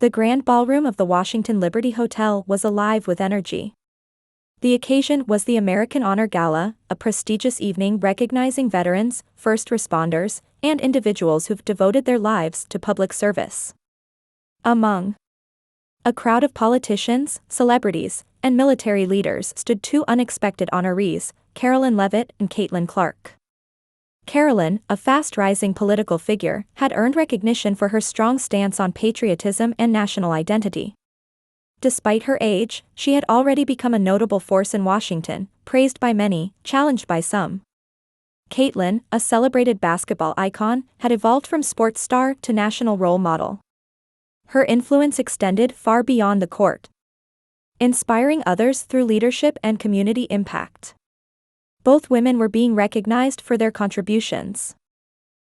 The grand ballroom of the Washington Liberty Hotel was alive with energy. The occasion was the American Honor Gala, a prestigious evening recognizing veterans, first responders, and individuals who've devoted their lives to public service. Among a crowd of politicians, celebrities, and military leaders stood two unexpected honorees, Karoline Leavitt and Caitlin Clark. Karoline, a fast-rising political figure, had earned recognition for her strong stance on patriotism and national identity. Despite her age, she had already become a notable force in Washington, praised by many, challenged by some. Caitlin, a celebrated basketball icon, had evolved from sports star to national role model. Her influence extended far beyond the court, inspiring others through leadership and community impact. Both women were being recognized for their contributions.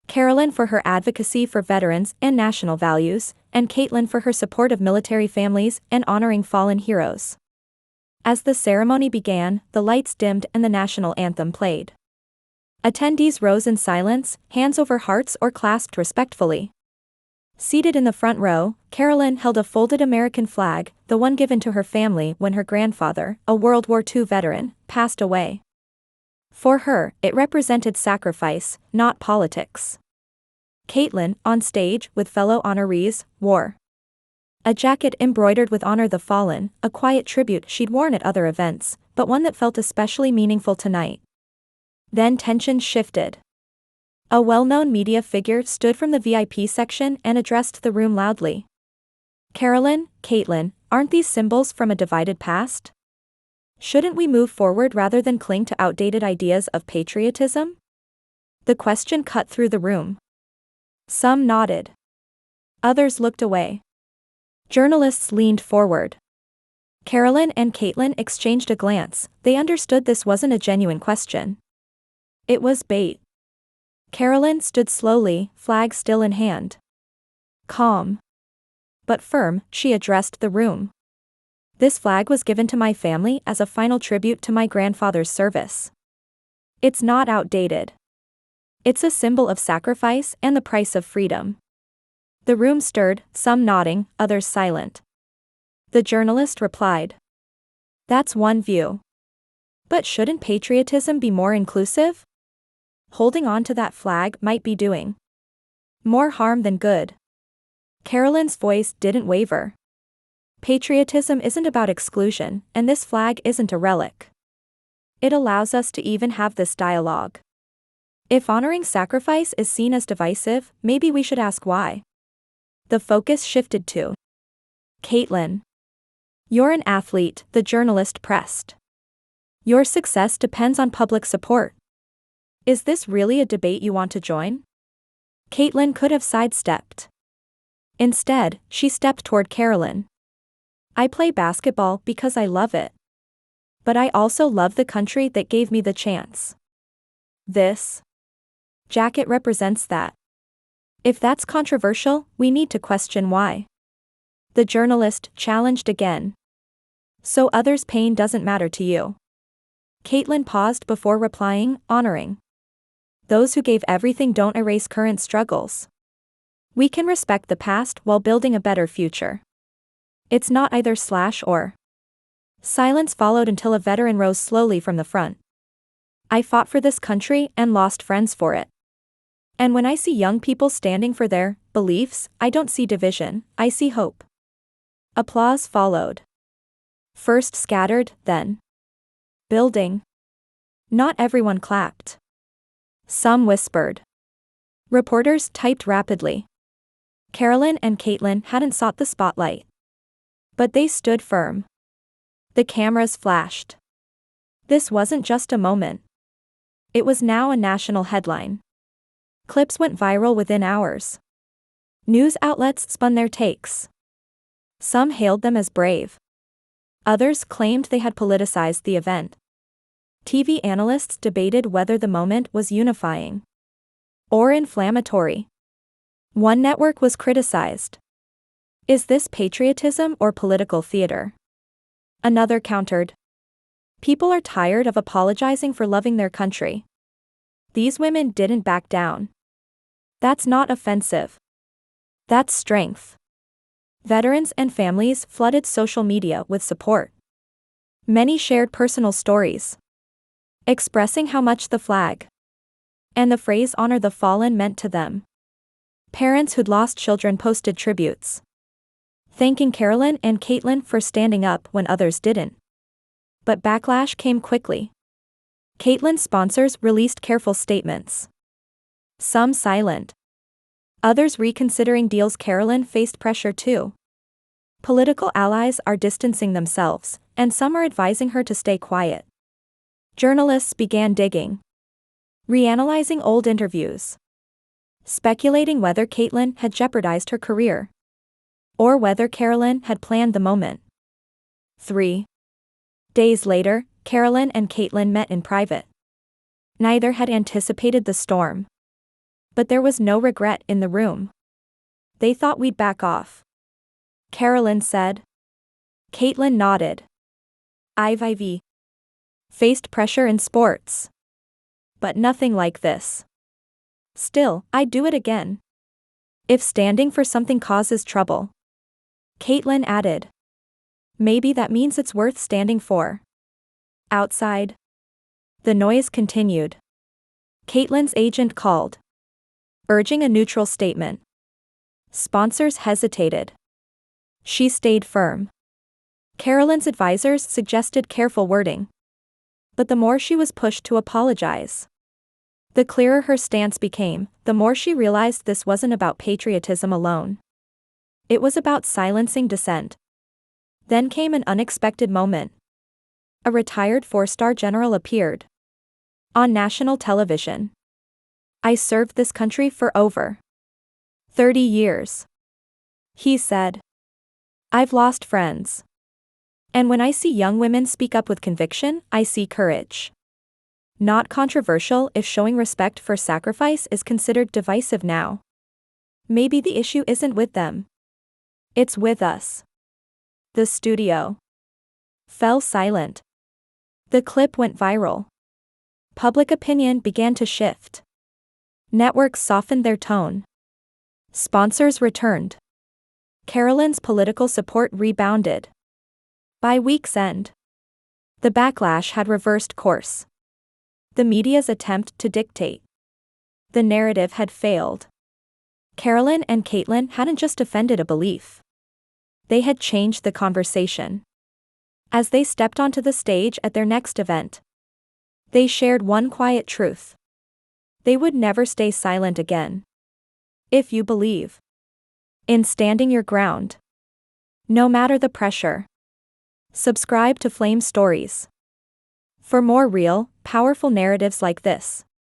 Karoline for her advocacy for veterans and national values, and Caitlin for her support of military families and honoring fallen heroes. As the ceremony began, the lights dimmed and the national anthem played. Attendees rose in silence, hands over hearts or clasped respectfully. Seated in the front row, Karoline held a folded American flag, the one given to her family when her grandfather, a World War II veteran, passed away. For her, it represented sacrifice, not politics. Caitlin, on stage with fellow honorees, wore a jacket embroidered with "Honor the Fallen," a quiet tribute she'd worn at other events, but one that felt especially meaningful tonight. Then tensions shifted. A well-known media figure stood from the VIP section and addressed the room loudly. "Karoline, Caitlin, aren't these symbols from a divided past? Shouldn't we move forward rather than cling to outdated ideas of patriotism?" The question cut through the room. Some nodded. Others looked away. Journalists leaned forward. Karoline and Caitlin exchanged a glance. They understood this wasn't a genuine question. It was bait. Karoline stood slowly, flag still in hand. Calm but firm, she addressed the room. "This flag was given to my family as a final tribute to my grandfather's service. It's not outdated. It's a symbol of sacrifice and the price of freedom." The room stirred, some nodding, others silent. The journalist replied, "That's one view. But shouldn't patriotism be more inclusive? Holding on to that flag might be doing more harm than good." Karoline's voice didn't waver. "Patriotism isn't about exclusion, and this flag isn't a relic. It allows us to even have this dialogue. If honoring sacrifice is seen as divisive, maybe we should ask why." The focus shifted to Caitlin. "You're an athlete," the journalist pressed. "Your success depends on public support. Is this really a debate you want to join?" Caitlin could have sidestepped. Instead, she stepped toward Karoline. "I play basketball because I love it. But I also love the country that gave me the chance. This jacket represents that. If that's controversial, we need to question why." The journalist challenged again. "So others' pain doesn't matter to you?" Caitlin paused before replying, "Honoring those who gave everything don't erase current struggles. We can respect the past while building a better future. It's not either/or." Silence followed until a veteran rose slowly from the front. "I fought for this country and lost friends for it. And when I see young people standing for their beliefs, I don't see division, I see hope." Applause followed. First scattered, then building. Not everyone clapped. Some whispered. Reporters typed rapidly. Karoline and Caitlin hadn't sought the spotlight. But they stood firm. The cameras flashed. This wasn't just a moment. It was now a national headline. Clips went viral within hours. News outlets spun their takes. Some hailed them as brave. Others claimed they had politicized the event. TV analysts debated whether the moment was unifying or inflammatory. One network was criticized. "Is this patriotism or political theater?" Another countered. "People are tired of apologizing for loving their country. These women didn't back down. That's not offensive. That's strength." Veterans and families flooded social media with support. Many shared personal stories, expressing how much the flag and the phrase "honor the fallen" meant to them. Parents who'd lost children posted tributes, thanking Karoline and Caitlin for standing up when others didn't. But backlash came quickly. Caitlin's sponsors released careful statements, some silent, others reconsidering deals. Karoline faced pressure too. Political allies are distancing themselves, and some are advising her to stay quiet. Journalists began digging, reanalyzing old interviews, speculating whether Caitlin had jeopardized her career, or whether Karoline had planned the moment. 3 days later, Karoline and Caitlin met in private. Neither had anticipated the storm, but there was no regret in the room. "They thought we'd back off," Karoline said. Caitlin nodded. "I've faced pressure in sports, but nothing like this. Still, I'd do it again, if standing for something causes trouble." Caitlin added, "Maybe that means it's worth standing for." Outside, the noise continued. Caitlin's agent called, urging a neutral statement. Sponsors hesitated. She stayed firm. Karoline's advisors suggested careful wording, but the more she was pushed to apologize, the clearer her stance became. The more she realized this wasn't about patriotism alone. It was about silencing dissent. Then came an unexpected moment. A retired 4-star general appeared on national television. "I served this country for over 30 years, he said. "I've lost friends. And when I see young women speak up with conviction, I see courage." Not controversial if showing respect for sacrifice is considered divisive now. Maybe the issue isn't with them. It's with us. The studio fell silent. The clip went viral. Public opinion began to shift. Networks softened their tone. Sponsors returned. Karoline's political support rebounded. By week's end, the backlash had reversed course. The media's attempt to dictate the narrative had failed. Karoline and Caitlin hadn't just defended a belief. They had changed the conversation. As they stepped onto the stage at their next event, they shared one quiet truth. They would never stay silent again. If you believe in standing your ground, no matter the pressure, subscribe to Flame Stories for more real, powerful narratives like this.